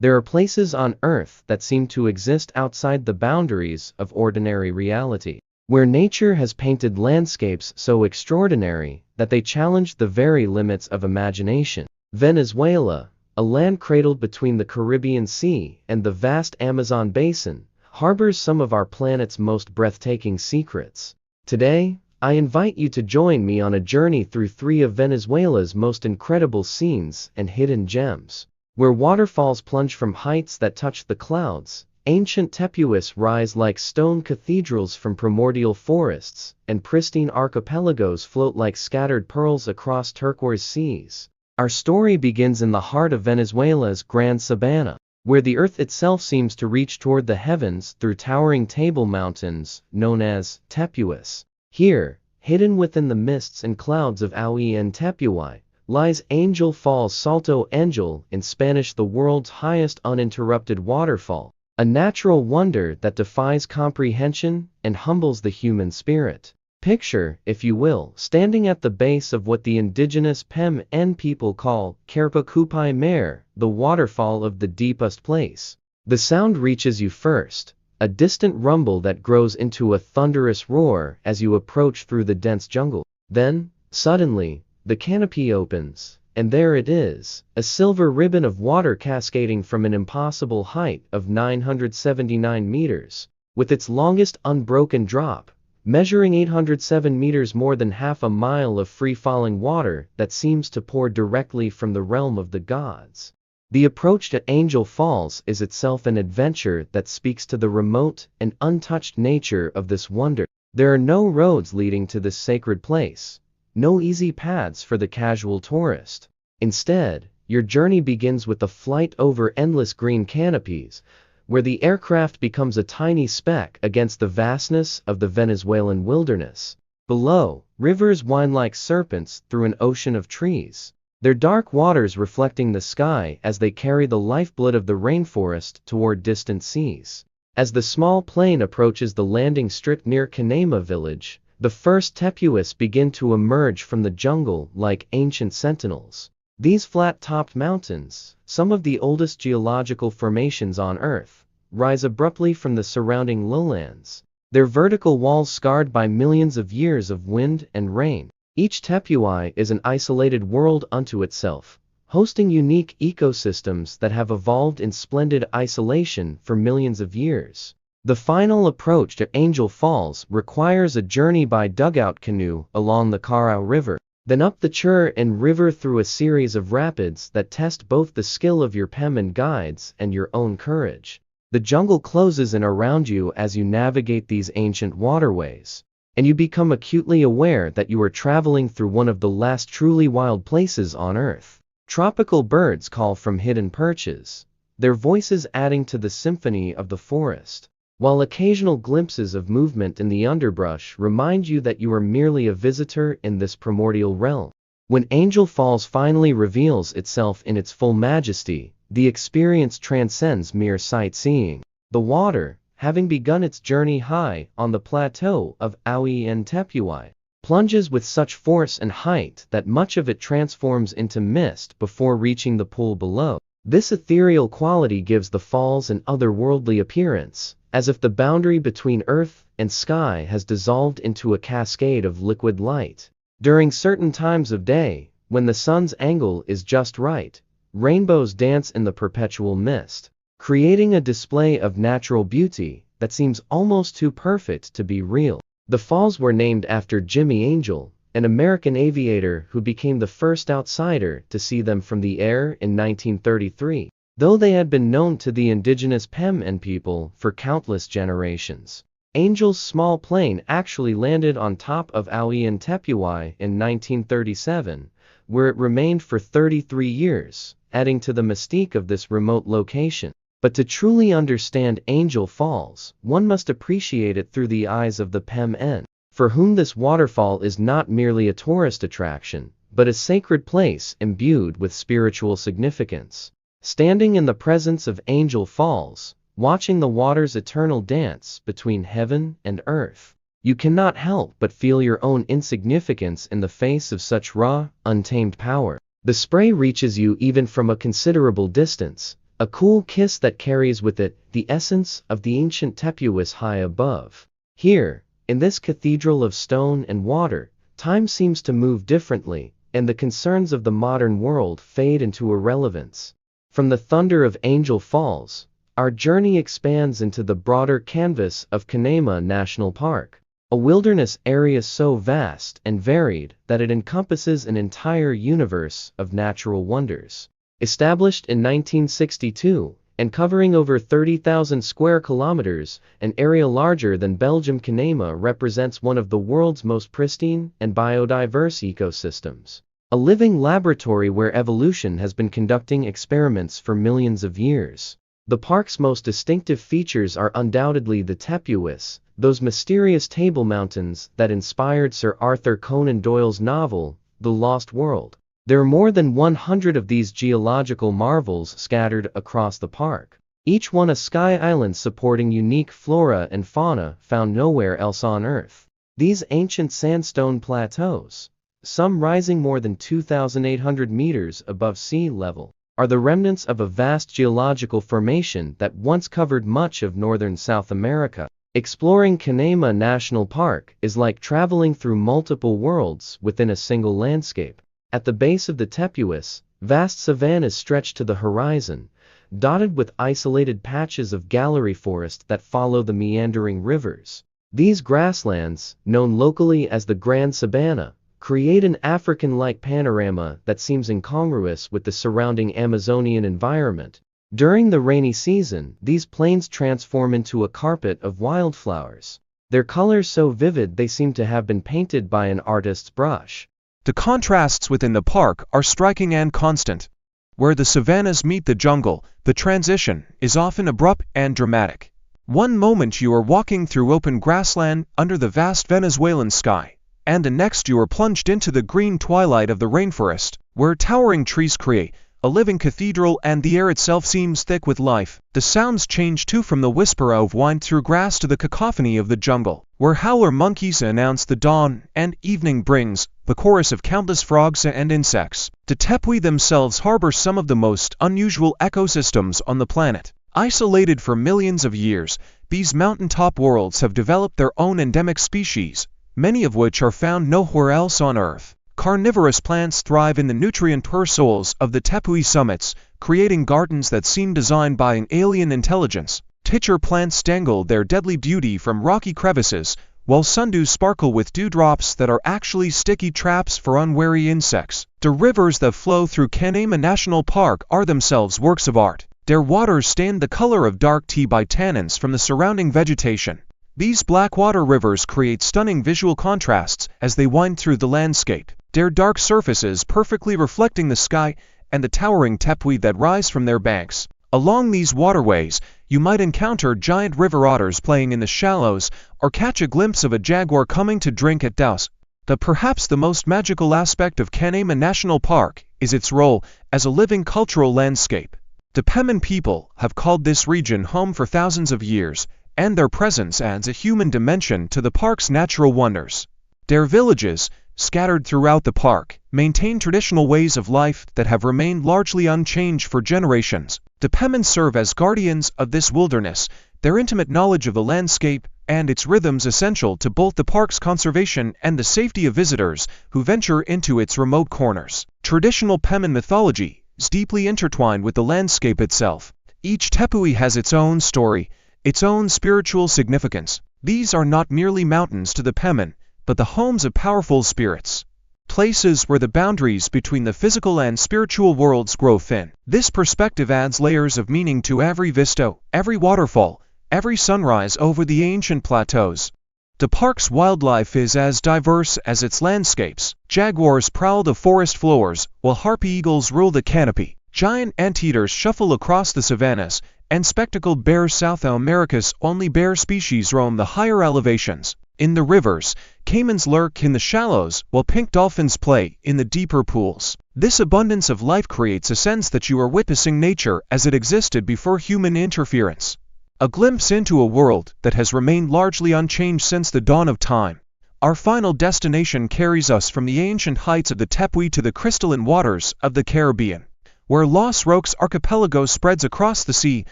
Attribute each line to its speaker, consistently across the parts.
Speaker 1: There are places on Earth that seem to exist outside the boundaries of ordinary reality, where nature has painted landscapes so extraordinary that they challenge the very limits of imagination. Venezuela, a land cradled between the Caribbean Sea and the vast Amazon basin, harbors some of our planet's most breathtaking secrets. Today, I invite you to join me on a journey through three of Venezuela's most incredible scenes and hidden gems. Where waterfalls plunge from heights that touch the clouds, ancient tepuis rise like stone cathedrals from primordial forests, and pristine archipelagos float like scattered pearls across turquoise seas. Our story begins in the heart of Venezuela's Grand Sabana, where the earth itself seems to reach toward the heavens through towering table mountains, known as Tepuis. Here, hidden within the mists and clouds of Tepuis, lies Angel Falls Salto Ángel, in Spanish the world's highest uninterrupted waterfall, a natural wonder that defies comprehension and humbles the human spirit. Picture, if you will, standing at the base of what the indigenous PEM people call Kerpakupai Mare, the waterfall of the deepest place. The sound reaches you first, a distant rumble that grows into a thunderous roar as you approach through the dense jungle. Then, suddenly, the canopy opens, and there it is, a silver ribbon of water cascading from an impossible height of 979 meters, with its longest unbroken drop, measuring 807 meters, more than half a mile of free-falling water that seems to pour directly from the realm of the gods. The approach to Angel Falls is itself an adventure that speaks to the remote and untouched nature of this wonder. There are no roads leading to this sacred place. No easy paths for the casual tourist. Instead, your journey begins with a flight over endless green canopies, where the aircraft becomes a tiny speck against the vastness of the Venezuelan wilderness. Below, rivers wind like serpents through an ocean of trees, their dark waters reflecting the sky as they carry the lifeblood of the rainforest toward distant seas. As the small plane approaches the landing strip near Canaima village, the first tepuis begin to emerge from the jungle like ancient sentinels. These flat-topped mountains, some of the oldest geological formations on Earth, rise abruptly from the surrounding lowlands, their vertical walls scarred by millions of years of wind and rain. Each tepui is an isolated world unto itself, hosting unique ecosystems that have evolved in splendid isolation for millions of years. The final approach to Angel Falls requires a journey by dugout canoe along the Carao River, then up the Chur-in River through a series of rapids that test both the skill of your PEM guides and your own courage. The jungle closes in around you as you navigate these ancient waterways, and you become acutely aware that you are traveling through one of the last truly wild places on Earth. Tropical birds call from hidden perches, their voices adding to the symphony of the forest, while occasional glimpses of movement in the underbrush remind you that you are merely a visitor in this primordial realm. When Angel Falls finally reveals itself in its full majesty, the experience transcends mere sightseeing. The water, having begun its journey high on the plateau of Tepuis, plunges with such force and height that much of it transforms into mist before reaching the pool below. This ethereal quality gives the falls an otherworldly appearance, as if the boundary between earth and sky has dissolved into a cascade of liquid light. During certain times of day, when the sun's angle is just right, rainbows dance in the perpetual mist, creating a display of natural beauty that seems almost too perfect to be real. The falls were named after Jimmy Angel, an American aviator who became the first outsider to see them from the air in 1933. Though they had been known to the indigenous PEM people for countless generations. Angel's small plane actually landed on top of Tepuis in 1937, where it remained for 33 years, adding to the mystique of this remote location. But to truly understand Angel Falls, one must appreciate it through the eyes of the PEM, for whom this waterfall is not merely a tourist attraction, but a sacred place imbued with spiritual significance. Standing in the presence of Angel Falls, watching the water's eternal dance between heaven and earth, you cannot help but feel your own insignificance in the face of such raw, untamed power. The spray reaches you even from a considerable distance, a cool kiss that carries with it the essence of the ancient Tepuis high above. Here, in this cathedral of stone and water, time seems to move differently, and the concerns of the modern world fade into irrelevance. From the thunder of Angel Falls, our journey expands into the broader canvas of Canaima National Park, a wilderness area so vast and varied that it encompasses an entire universe of natural wonders. Established in 1962 and covering over 30,000 square kilometers, an area larger than Belgium, Canaima represents one of the world's most pristine and biodiverse ecosystems. A living laboratory where evolution has been conducting experiments for millions of years. The park's most distinctive features are undoubtedly the Tepuis, those mysterious table mountains that inspired Sir Arthur Conan Doyle's novel, The Lost World. There are more than 100 of these geological marvels scattered across the park, each one a sky island supporting unique flora and fauna found nowhere else on Earth. These ancient sandstone plateaus, some rising more than 2,800 meters above sea level, are the remnants of a vast geological formation that once covered much of northern South America. Exploring Canaima National Park is like traveling through multiple worlds within a single landscape. At the base of the Tepuis, vast savannas stretch to the horizon, dotted with isolated patches of gallery forest that follow the meandering rivers. These grasslands, known locally as the Grand Sabana, create an African-like panorama that seems incongruous with the surrounding Amazonian environment. During the rainy season, these plains transform into a carpet of wildflowers, their colors so vivid they seem to have been painted by an artist's brush.
Speaker 2: The contrasts within the park are striking and constant. Where the savannas meet the jungle, the transition is often abrupt and dramatic. One moment you are walking through open grassland under the vast Venezuelan sky, and the next you are plunged into the green twilight of the rainforest, where towering trees create a living cathedral and the air itself seems thick with life. The sounds change too, from the whisper of wind through grass to the cacophony of the jungle, where howler monkeys announce the dawn and evening brings the chorus of countless frogs and insects. The Tepuis themselves harbor some of the most unusual ecosystems on the planet. Isolated for millions of years, these mountaintop worlds have developed their own endemic species, many of which are found nowhere else on Earth. Carnivorous plants thrive in the nutrient-poor soils of the Tepuis summits, creating gardens that seem designed by an alien intelligence. Titcher plants dangle their deadly beauty from rocky crevices, while sundews sparkle with dewdrops that are actually sticky traps for unwary insects. The rivers that flow through Canaima National Park are themselves works of art, their waters stained the color of dark tea by tannins from the surrounding vegetation. These blackwater rivers create stunning visual contrasts as they wind through the landscape, their dark surfaces perfectly reflecting the sky and the towering tepuis that rise from their banks. Along these waterways, you might encounter giant river otters playing in the shallows or catch a glimpse of a jaguar coming to drink at dusk. Perhaps the most magical aspect of Canaima National Park is its role as a living cultural landscape. The Pemon people have called this region home for thousands of years, and their presence adds a human dimension to the park's natural wonders. Their villages, scattered throughout the park, maintain traditional ways of life that have remained largely unchanged for generations. The Pemon serve as guardians of this wilderness, their intimate knowledge of the landscape and its rhythms essential to both the park's conservation and the safety of visitors who venture into its remote corners. Traditional Pemon mythology is deeply intertwined with the landscape itself. Each tepui has its own story, its own spiritual significance. These are not merely mountains to the Pemon, but the homes of powerful spirits, places where the boundaries between the physical and spiritual worlds grow thin. This perspective adds layers of meaning to every vista, every waterfall, every sunrise over the ancient plateaus. The park's wildlife is as diverse as its landscapes. Jaguars prowl the forest floors, while harpy eagles rule the canopy. Giant anteaters shuffle across the savannas, and spectacled bears, South America's only bear species, roam the higher elevations. In the rivers, caimans lurk in the shallows, while pink dolphins play in the deeper pools. This abundance of life creates a sense that you are witnessing nature as it existed before human interference. A glimpse into a world that has remained largely unchanged since the dawn of time. Our final destination carries us from the ancient heights of the Tepuis to the crystalline waters of the Caribbean, where Los Roques Archipelago spreads across the sea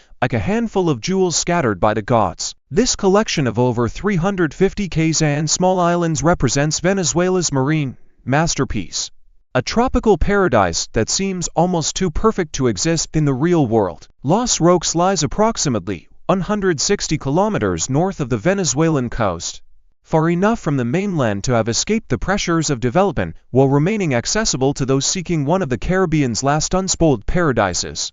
Speaker 2: like a handful of jewels scattered by the gods. This collection of over 350 cays and small islands represents Venezuela's marine masterpiece, a tropical paradise that seems almost too perfect to exist in the real world. Los Roques lies approximately 160 kilometers north of the Venezuelan coast, far enough from the mainland to have escaped the pressures of development while remaining accessible to those seeking one of the Caribbean's last unspoiled paradises.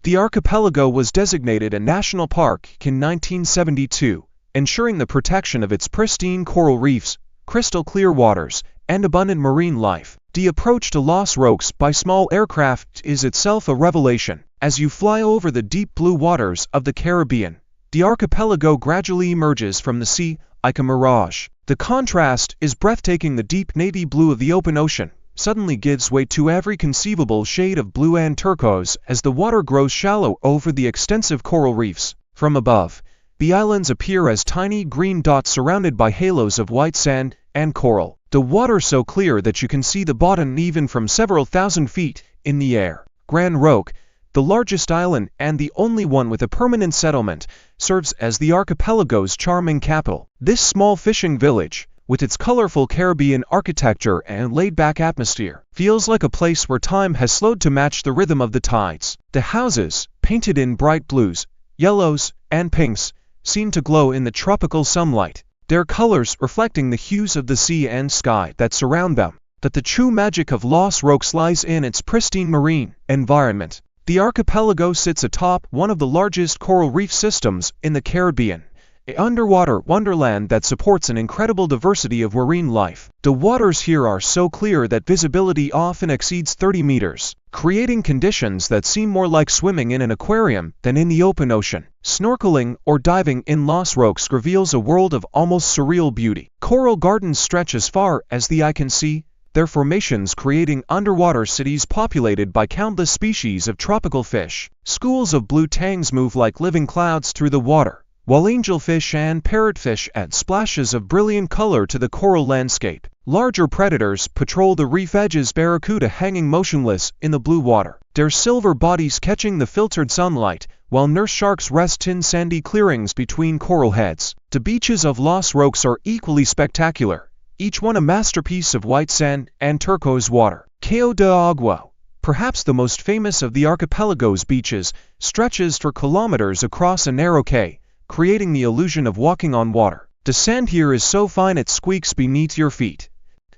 Speaker 2: The archipelago was designated a national park in 1972, ensuring the protection of its pristine coral reefs, crystal clear waters, and abundant marine life. The approach to Los Roques by small aircraft is itself a revelation. As you fly over the deep blue waters of the Caribbean, the archipelago gradually emerges from the sea like a mirage. The contrast is breathtaking. The deep navy blue of the open ocean suddenly gives way to every conceivable shade of blue and turquoise as the water grows shallow over the extensive coral reefs. From above, the islands appear as tiny green dots surrounded by halos of white sand and coral. The water so clear that you can see the bottom even from several thousand feet in the air. Gran Roque, the largest island and the only one with a permanent settlement, serves as the archipelago's charming capital. This small fishing village, with its colorful Caribbean architecture and laid-back atmosphere, feels like a place where time has slowed to match the rhythm of the tides. The houses, painted in bright blues, yellows, and pinks, seem to glow in the tropical sunlight, their colors reflecting the hues of the sea and sky that surround them. But the true magic of Los Roques lies in its pristine marine environment. The archipelago sits atop one of the largest coral reef systems in the Caribbean, an underwater wonderland that supports an incredible diversity of marine life. The waters here are so clear that visibility often exceeds 30 meters, creating conditions that seem more like swimming in an aquarium than in the open ocean. Snorkeling or diving in Los Roques reveals a world of almost surreal beauty. Coral gardens stretch as far as the eye can see, their formations creating underwater cities populated by countless species of tropical fish. Schools of blue tangs move like living clouds through the water, while angelfish and parrotfish add splashes of brilliant color to the coral landscape. Larger predators patrol the reef edges, barracuda hanging motionless in the blue water, their silver bodies catching the filtered sunlight, while nurse sharks rest in sandy clearings between coral heads. The beaches of Los Roques are equally spectacular, each one a masterpiece of white sand and turquoise water. Cayo de Agua, perhaps the most famous of the archipelago's beaches, stretches for kilometers across a narrow quay, creating the illusion of walking on water. The sand here is so fine it squeaks beneath your feet.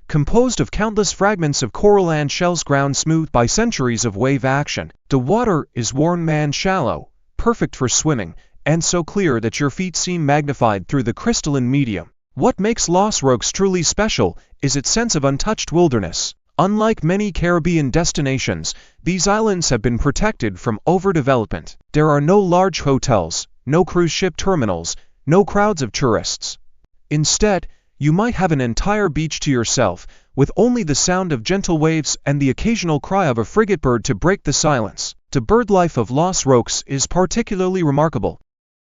Speaker 2: Composed of countless fragments of coral and shells ground smooth by centuries of wave action, the water is warm and shallow, perfect for swimming, and so clear that your feet seem magnified through the crystalline medium. What makes Los Roques truly special is its sense of untouched wilderness. Unlike many Caribbean destinations, these islands have been protected from overdevelopment. There are no large hotels, no cruise ship terminals, no crowds of tourists. Instead, you might have an entire beach to yourself, with only the sound of gentle waves and the occasional cry of a frigate bird to break the silence. The bird life of Los Roques is particularly remarkable.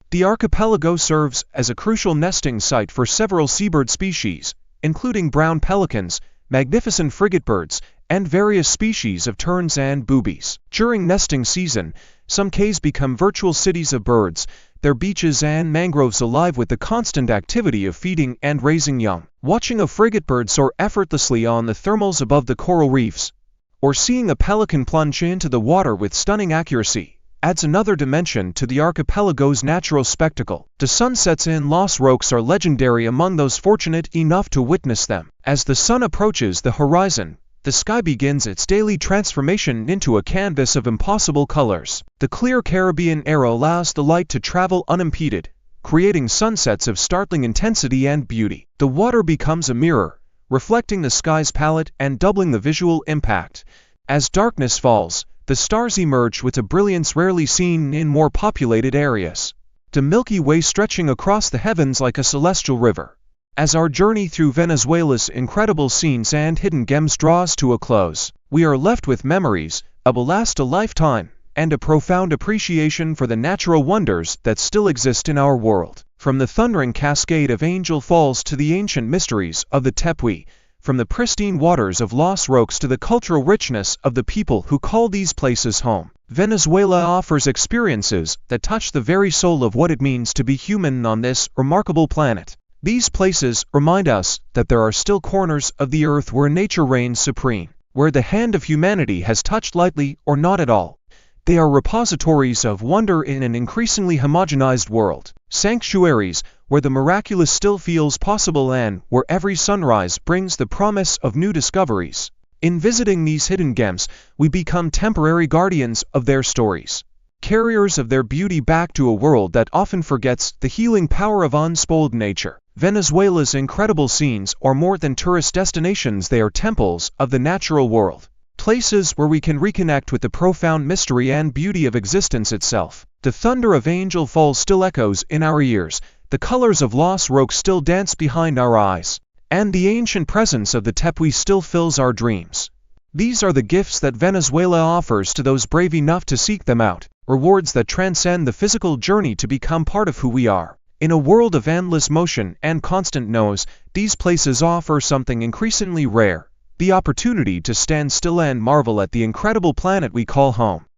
Speaker 2: The archipelago serves as a crucial nesting site for several seabird species, including brown pelicans, magnificent frigate birds, and various species of terns and boobies. During nesting season, some cays become virtual cities of birds, their beaches and mangroves alive with the constant activity of feeding and raising young. Watching a frigate bird soar effortlessly on the thermals above the coral reefs, or seeing a pelican plunge into the water with stunning accuracy, adds another dimension to the archipelago's natural spectacle. The sunsets in Los Roques are legendary among those fortunate enough to witness them. As the sun approaches the horizon, the sky begins its daily transformation into a canvas of impossible colors. The clear Caribbean air allows the light to travel unimpeded, creating sunsets of startling intensity and beauty. The water becomes a mirror, reflecting the sky's palette and doubling the visual impact. As darkness falls, the stars emerge with a brilliance rarely seen in more populated areas, the Milky Way stretching across the heavens like a celestial river. As our journey through Venezuela's incredible scenes and hidden gems draws to a close, we are left with memories that will last a lifetime, and a profound appreciation for the natural wonders that still exist in our world. From the thundering cascade of Angel Falls to the ancient mysteries of the Tepuis, from the pristine waters of Los Roques to the cultural richness of the people who call these places home. Venezuela offers experiences that touch the very soul of what it means to be human on this remarkable planet. These places remind us that there are still corners of the earth where nature reigns supreme, where the hand of humanity has touched lightly or not at all. They are repositories of wonder in an increasingly homogenized world, sanctuaries where the miraculous still feels possible and where every sunrise brings the promise of new discoveries. In visiting these hidden gems, we become temporary guardians of their stories, carriers of their beauty back to a world that often forgets the healing power of unspoiled nature. Venezuela's incredible scenes are more than tourist destinations, they are temples of the natural world. Places where we can reconnect with the profound mystery and beauty of existence itself. The thunder of Angel Falls still echoes in our ears, the colors of Los Roques still dance behind our eyes, and the ancient presence of the Tepuis still fills our dreams. These are the gifts that Venezuela offers to those brave enough to seek them out, rewards that transcend the physical journey to become part of who we are. In a world of endless motion and constant noise, these places offer something increasingly rare, the opportunity to stand still and marvel at the incredible planet we call home.